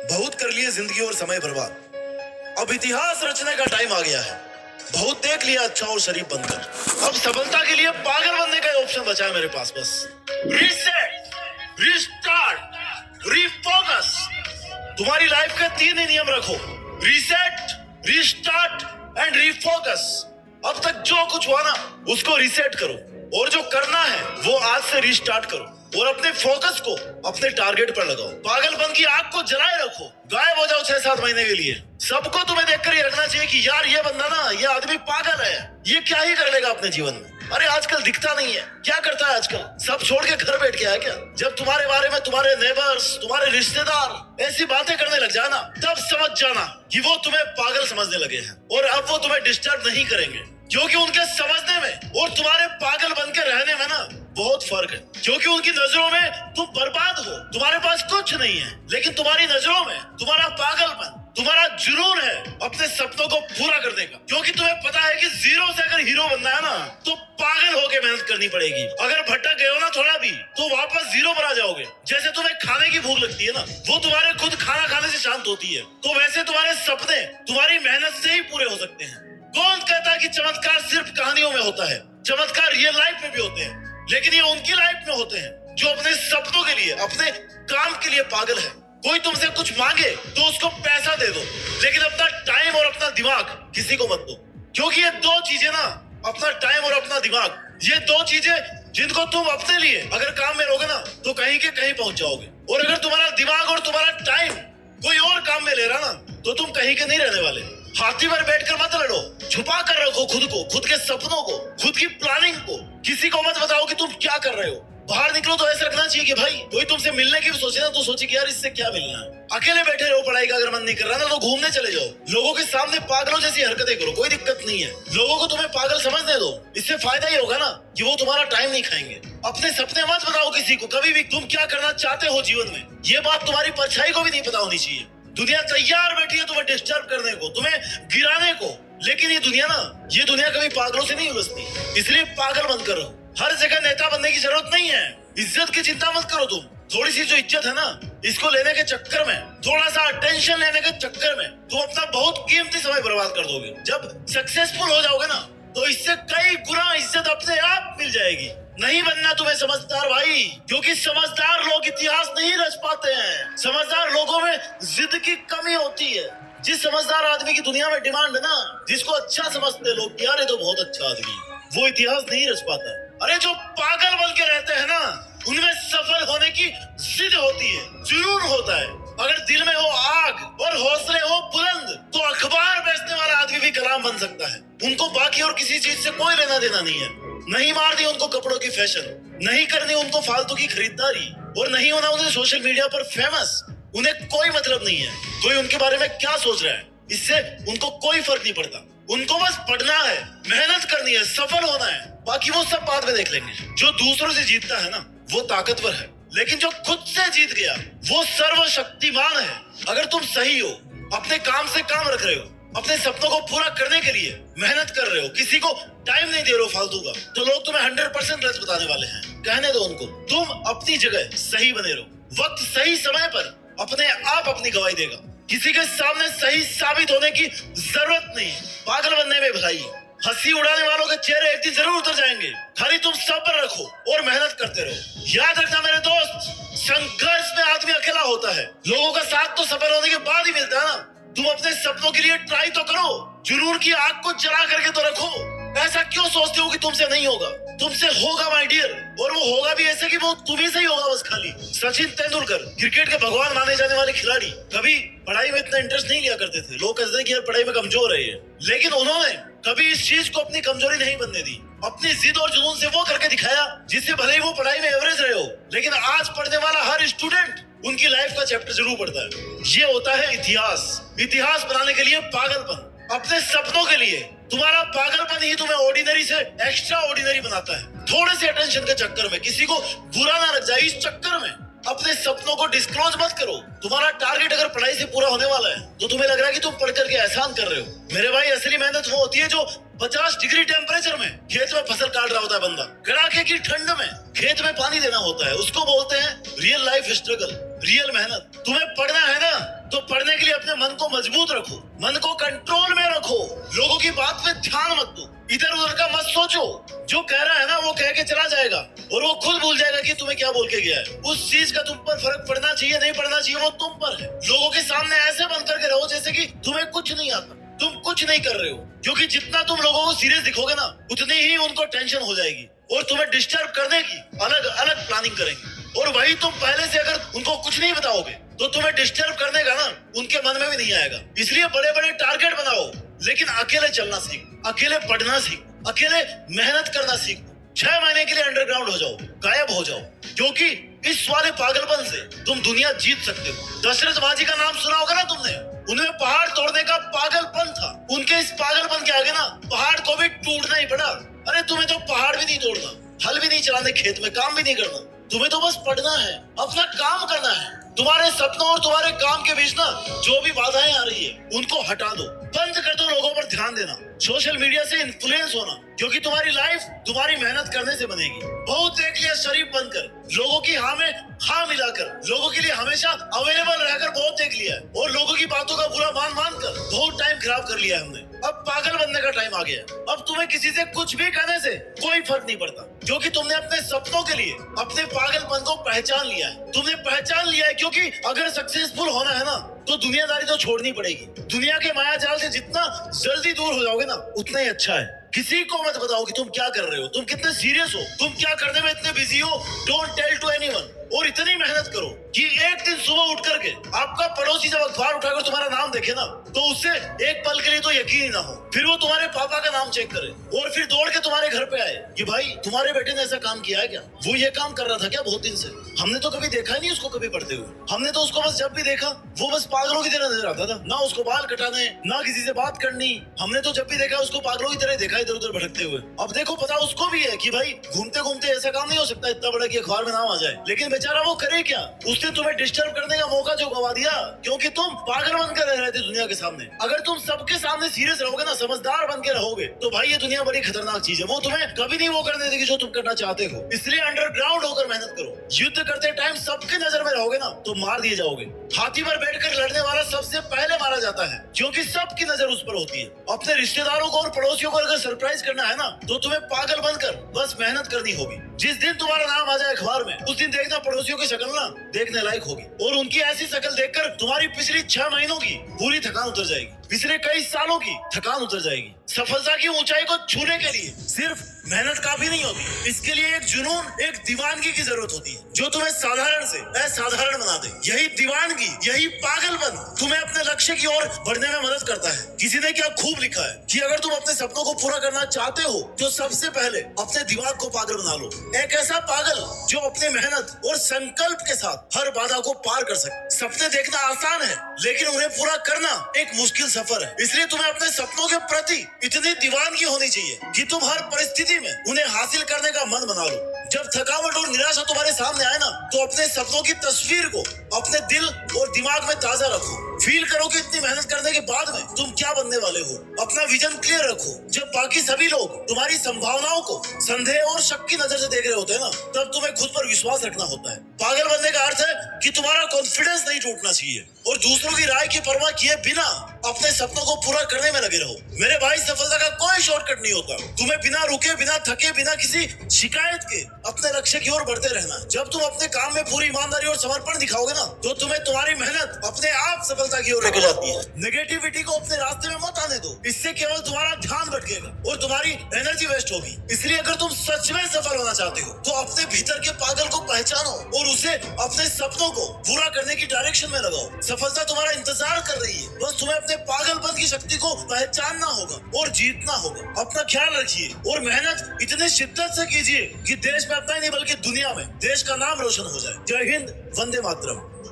बहुत कर लिए जिंदगी और समय बर्बाद। अब इतिहास रचने का टाइम आ गया है। बहुत देख लिया अच्छा और शरीफ बनकर। अब सफलता के लिए पागल बनने का ऑप्शन बचा है मेरे पास। बस रीसेट, रिस्टार्ट, रीफोकस। तुम्हारी लाइफ के 3 ही नियम रखो: रीसेट, रिस्टार्ट एंड रीफोकस। अब तक जो कुछ हुआ ना उसको रीसेट करो, और जो करना है वो आज से रिस्टार्ट करो, और अपने फोकस को अपने टारगेट पर लगाओ। पागलपन की आग को जलाए रखो, गायब हो जाओ 6-7 महीने के लिए। सबको तुम्हें देखकर ये रखना चाहिए कि यार ये बंदा ना, ये आदमी पागल है, ये क्या ही कर लेगा अपने जीवन में। अरे आजकल दिखता नहीं है, क्या करता है आजकल? सब छोड़ के घर बैठ गया है क्या? जब तुम्हारे बारे में तुम्हारे नेबर्स, तुम्हारे रिश्तेदार ऐसी बातें करने लग जाना, तब समझ जाना कि वो तुम्हें पागल समझने लगे हैं, और अब वो तुम्हें डिस्टर्ब नहीं करेंगे, क्योंकि उनके समझने में और तुम्हारे पागल बन के रहने में ना बहुत फर्क है। क्योंकि उनकी नजरों में तुम बर्बाद हो, तुम्हारे पास कुछ नहीं है, लेकिन तुम्हारी नजरों में तुम्हारा पागलपन, तुम्हारा जुनून है अपने सपनों को पूरा करने का। क्योंकि तुम्हें पता है कि जीरो से अगर हीरो बनना है ना, तो पागल होके मेहनत करनी पड़ेगी। अगर भटक गए हो ना थोड़ा भी, तो वापस जीरो पर आ जाओगे। जैसे तुम्हें खाने की भूख लगती है ना, वो तुम्हारे खुद खाना खाने से शांत होती है, तो वैसे तुम्हारे सपने तुम्हारी मेहनत से ही पूरे हो सकते हैं। कौन कहता है कि चमत्कार सिर्फ कहानियों में होता है? चमत्कार रियल लाइफ में भी होते हैं, लेकिन ये उनकी लाइफ में होते हैं जो अपने सपनों के लिए, अपने काम के लिए पागल है। कोई तुमसे कुछ मांगे तो उसको पैसा दे दो, लेकिन अपना टाइम और अपना दिमाग किसी को मत दो। क्योंकि ये 2 चीजें ना, अपना टाइम और अपना दिमाग, ये 2 चीजें जिनको तुम अपने लिए अगर काम में लोगे ना, तो कहीं के कहीं पहुंच जाओगे। और अगर तुम्हारा दिमाग और तुम्हारा टाइम कोई और काम में ले रहा ना, तो तुम कहीं के नहीं रहने वाले। हाथी पर बैठकर मत लड़ो, छुपा कर रखो खुद को, खुद के सपनों को, खुद की प्लानिंग को। किसी को मत बताओ कि तुम क्या कर रहे हो। बाहर निकलो तो ऐसा रखना चाहिए कि भाई कोई तुमसे मिलने की भी सोचे ना, तो सोचे कि यार इससे क्या मिलना है। अकेले बैठे रहो, पढ़ाई का अगर मन नहीं कर रहा ना, तो घूमने चले जाओ। लोगों के सामने पागलों जैसी हरकतें करो, कोई दिक्कत नहीं है। लोगों को तुम्हें पागल समझने दो, इससे फायदा ही होगा ना कि वो तुम्हारा टाइम नहीं खाएंगे। अपने सपने मत बताओ किसी को कभी भी, तुम क्या करना चाहते हो जीवन में। ये बात तुम्हारी परछाई को भी नहीं पता होनी चाहिए। दुनिया तैयार बैठी है तुम्हें डिस्टर्ब करने को, तुम्हें गिराने को, लेकिन ये दुनिया ना, ये दुनिया कभी पागलों से नहीं उलझती। इसलिए पागल बंद करो। हर जगह नेता बनने की जरूरत नहीं है। इज्जत की चिंता मत करो तुम। थोड़ी सी जो इज्जत है ना, इसको लेने के चक्कर में, थोड़ा सा अटेंशन लेने के चक्कर में तुम अपना बहुत कीमती समय बर्बाद कर दोगे। जब सक्सेसफुल हो जाओगे ना, तो इससे कई गुना इज्जत अपने आप मिल जाएगी। नहीं बनना तुम्हें समझदार भाई, क्योंकि समझदार लोग इतिहास नहीं रच पाते हैं। समझदार लोगों में जिद की कमी होती है। जिस समझदार आदमी की दुनिया में डिमांड है ना, जिसको अच्छा समझते लोग, यार ये तो बहुत अच्छा आदमी, वो इतिहास नहीं रच पाता है। अरे जो पागल बन के रहते हैं ना, उनमें सफल होने की जिद होती है, जुनून होता है। अगर दिल में हो आग और हौसले हो बुलंद, तो अखबार बेचने वाला आदमी भी कलाम बन सकता है। उनको बाकी और किसी चीज से कोई लेना देना नहीं है। नहीं मारनी उनको कपड़ों की फैशन, नहीं करनी उनको फालतू की खरीदारी, और नहीं होना उन्हें सोशल मीडिया पर फेमस। उन्हें कोई मतलब नहीं है कोई उनके बारे में क्या सोच रहा है, इससे उनको कोई फर्क नहीं पड़ता। उनको बस पढ़ना है, मेहनत करनी है, सफल होना है, बाकी वो सब बाद में देख लेंगे। जो दूसरों से जीतता है ना, वो ताकतवर है, लेकिन जो खुद से जीत गया वो सर्वशक्तिमान है। अगर तुम सही हो, अपने काम से काम रख रहे हो, अपने सपनों को पूरा करने के लिए मेहनत कर रहे हो, किसी को टाइम नहीं दे रहे हो फालतू का, तो लोग तुम्हें 100% गलत बताने वाले हैं। कहने दो उनको, तुम अपनी जगह सही बने रहो। वक्त सही समय पर अपने आप अपनी गवाही देगा। किसी के सामने सही साबित होने की जरूरत नहीं। पागल बनने में भलाई, हंसी उड़ाने वालों के चेहरे एक दिन जरूर उतर जाएंगे। खाली तुम सब्र रखो और मेहनत करते रहो। याद रखना मेरे दोस्त, संघर्ष में आदमी अकेला होता है, लोगों का साथ तो सफल होने के बाद ही मिलता है ना। तुम अपने सपनों के लिए ट्राई तो करो, जुनून की आग को जला करके तो रखो। ऐसा क्यों सोचते हो कि तुमसे नहीं होगा? तुमसे होगा माय डियर, और वो होगा भी ऐसे कि वो तुम्ही से ही होगा बस। खाली सचिन तेंदुलकर, क्रिकेट के भगवान माने जाने वाले खिलाड़ी, कभी पढ़ाई में इतना इंटरेस्ट नहीं लिया करते थे। लोग कहते थे कि यार पढ़ाई में कमजोर है ये, लेकिन उन्होंने कभी इस चीज को अपनी कमजोरी नहीं बनने दी। अपनी जिद और जुनून से वो करके दिखाया जिससे भले ही वो पढ़ाई में एवरेज रहे हो, लेकिन आज पढ़ने वाला हर स्टूडेंट उनकी लाइफ का चैप्टर जरूर पढ़ता है। ये होता है इतिहास। इतिहास बनाने के लिए पागलपन, अपने सपनों के लिए तुम्हारा पागलपन ही तुम्हें ऑर्डिनरी से एक्स्ट्रा ऑर्डिनरी बनाता है। थोड़े से अटेंशन के चक्कर में किसी को बुरा ना लग जाए, इस चक्कर में अपने सपनों को डिस्क्लोज मत करो। तुम्हारा टारगेट अगर पढ़ाई से पूरा होने वाला है, तो तुम्हें लग रहा है कि तुम पढ़ करके एहसान कर रहे हो। मेरे भाई, असली मेहनत वो होती है जो 50 डिग्री टेम्परेचर में खेत में फसल काट रहा होता है बंदा, कड़ाके की ठंड में खेत में पानी देना होता है। उसको बोलते हैं रियल लाइफ स्ट्रगल, रियल मेहनत। तुम्हें पढ़ना है ना, तो मन को मजबूत रखो, मन को कंट्रोल में रखो, लोगों की बात पे ध्यान मत दो, इधर उधर का मत सोचो। जो कह रहा है ना वो कह के चला जाएगा और वो खुद भूल जाएगा कि तुम्हें क्या बोल के गया है। उस चीज का तुम पर फर्क पड़ना चाहिए नहीं पड़ना चाहिए वो तुम पर है। लोगों के सामने ऐसे बन करके रहो जैसे कि तुम्हें कुछ नहीं आता, तुम कुछ नहीं कर रहे हो, क्योंकि जितना तुम लोगों को सीरियस दिखोगे ना उतनी ही उनको टेंशन हो जाएगी और तुम्हें डिस्टर्ब करने की अलग अलग प्लानिंग करेंगे। और वही तुम पहले से अगर उनको कुछ नहीं बताओगे तो तुम्हें डिस्टर्ब करने का ना उनके मन में भी नहीं आएगा। इसलिए बड़े बड़े टारगेट बनाओ, लेकिन अकेले चलना सीखो, अकेले पढ़ना सीखो, अकेले मेहनत करना सीखो। 6 महीने के लिए अंडरग्राउंड हो जाओ, गायब हो जाओ, क्योंकि इस वाले पागलपन से तुम दुनिया जीत सकते हो। दशरथ माझी का नाम सुना होगा ना तुमने, उन्हें पहाड़ तोड़ने का पागलपन था। उनके इस पागलपन के आगे ना पहाड़ को भी टूटना ही पड़ा। अरे तुम्हें तो पहाड़ भी नहीं तोड़ना, हल भी नहीं चलाने, खेत में काम भी नहीं करना, तुम्हें तो बस पढ़ना है, अपना काम करना है। तुम्हारे सपनों और तुम्हारे काम के बीच ना जो भी बाधाएं आ रही है उनको हटा दो, बंद कर दो लोगों पर ध्यान देना, सोशल मीडिया से इन्फ्लुएंस होना, क्योंकि तुम्हारी लाइफ तुम्हारी मेहनत करने से बनेगी। बहुत देख लिया शरीफ बनकर, लोगों की हाँ में हाँ मिलाकर, लोगों के लिए हमेशा अवेलेबल रहकर बहुत देख लिया है, और लोगों की बातों का बुरा मान कर बहुत टाइम खराब कर लिया है हमने। अब पागल बनने का टाइम आ गया है। अब तुम्हें किसी से कुछ भी कहने से कोई फर्क नहीं पड़ता, क्योंकि तुमने अपने सपनों के लिए अपने पागलपन को पहचान लिया है। तुमने पहचान लिया है, क्योंकि अगर सक्सेसफुल होना है ना तो दुनियादारी तो छोड़नी पड़ेगी। दुनिया के माया जाल से जितना जल्दी दूर हो जाओगे ना उतना ही अच्छा है। किसी को मत बताओ कि तुम क्या कर रहे हो, तुम कितने सीरियस हो, तुम क्या करने में इतने बिजी हो। Don't tell to anyone. और इतनी मेहनत करो कि एक दिन सुबह उठ करके आपका पड़ोसी जब अखबार उठाकर तुम्हारा नाम देखे ना तो उससे एक पल के लिए तो यकीन ही ना हो, फिर वो तुम्हारे पापा का नाम चेक करे और फिर दौड़ के तुम्हारे घर पे आए कि भाई तुम्हारे बेटे ने ऐसा काम किया है क्या, वो ये काम कर रहा था क्या बहुत दिन से, हमने तो कभी देखा ही नहीं उसको कभी पढ़ते हुए, हमने तो उसको बस जब भी देखा वो बस पागलों की तरह नजर आता था, ना उसको बाल कटाने ना किसी से बात करनी, हमने तो जब भी देखा उसको पागलों की तरह देखा इधर उधर भटकते हुए। अब देखो पता उसको भी है कि भाई घूमते घूमते ऐसा काम नहीं हो सकता इतना बड़ा कि अखबार में नाम आ जाए, लेकिन बेचारा वो करे क्या, उसने तुम्हें डिस्टर्ब करने का मौका जो गवा दिया, क्योंकि तुम पागल बनकर रह रहे थे दुनिया के सामने। अगर तुम सबके सामने सीरियस रहोगे ना, समझदार बन के रहोगे, तो भाई ये दुनिया बड़ी खतरनाक चीज है, वो तुम्हें कभी नहीं वो करने देगी जो तुम करना चाहते हो। इसलिए अंडरग्राउंड होकर मेहनत करो। युद्ध करते टाइम सबके नजर में रहोगे ना तो मार दिए जाओगे। हाथी पर बैठकर लड़ने वाला सबसे पहले मारा जाता है, क्योंकि सबकी नजर उस पर होती है। अपने रिश्तेदारों को और पड़ोसियों को अगर सरप्राइज करना है ना तो तुम्हें पागल बनकर बस मेहनत करनी होगी। जिस दिन तुम्हारा नाम आ जाए अखबार में उस दिन देखना पड़ोसियों की शक्ल ना देखने लायक होगी, और उनकी ऐसी शक्ल देखकर तुम्हारी पिछली 6 महीनों की पूरी थकान उतर जाएगी, पिछले कई सालों की थकान उतर जाएगी। सफलता की ऊंचाई को छूने के लिए सिर्फ मेहनत काफी नहीं होती, इसके लिए एक जुनून, एक दीवानगी की जरूरत होती है जो तुम्हें साधारण से असाधारण बना दे। यही दीवानगी, यही पागलपन तुम्हें अपने लक्ष्य की ओर बढ़ने में मदद करता है। किसी ने क्या खूब लिखा है कि अगर तुम अपने सपनों को पूरा करना चाहते हो तो सबसे पहले अपने दिमाग को पागल बना लो। एक ऐसा पागल जो अपनी मेहनत और संकल्प के साथ हर बाधा को पार कर सके। सपने देखना आसान है लेकिन उन्हें पूरा करना एक मुश्किल सफर है। इसलिए तुम्हें अपने सपनों के प्रति इतनी दीवानगी होनी चाहिए कि तुम हर परिस्थिति में उन्हें हासिल करने का मन बना लो। जब थकावट और निराशा तुम्हारे सामने आए ना तो अपने सपनों की तस्वीर को अपने दिल और दिमाग में ताजा रखो। फील करो कि इतनी मेहनत करने के बाद में तुम क्या बनने वाले हो। अपना विजन क्लियर रखो। जब बाकी सभी लोग तुम्हारी संभावनाओं को संदेह और शक की नजर से देख रहे होते हैं ना तब तुम्हें खुद पर विश्वास रखना होता है। पागल बनने का अर्थ है कि तुम्हारा कॉन्फिडेंस नहीं टूटना चाहिए और दूसरों की राय की परवाह किए बिना अपने सपनों को पूरा करने में लगे रहो। मेरे भाई, सफलता का कोई शॉर्टकट नहीं होता। तुम्हें बिना रुके, बिना थके, बिना किसी शिकायत के अपने लक्ष्य की ओर बढ़ते रहना। जब तुम अपने काम में पूरी ईमानदारी और समर्पण दिखाओगे ना तो तुम्हें तुम्हारी मेहनत अपने आप सफलता की ओर लेकर जाती है। नेगेटिविटी को अपने रास्ते में मत आने दो, इससे केवल तुम्हारा ध्यान भटकेगा और तुम्हारी एनर्जी वेस्ट होगी। इसलिए अगर तुम सच में सफल होना चाहते हो तो अपने भीतर के पागल को पहचानो और उसे अपने सपनों को पूरा करने की डायरेक्शन में लगाओ। सफलता तुम्हारा इंतजार कर रही है, बस तुम्हें अपने पागलपन की शक्ति को पहचानना होगा और जीतना होगा। अपना ख्याल रखिए और मेहनत इतनी शिद्दत से कीजिए कि देश में अपना ही नहीं बल्कि दुनिया में देश का नाम रोशन हो जाए। जय हिंद, वंदे मातरम।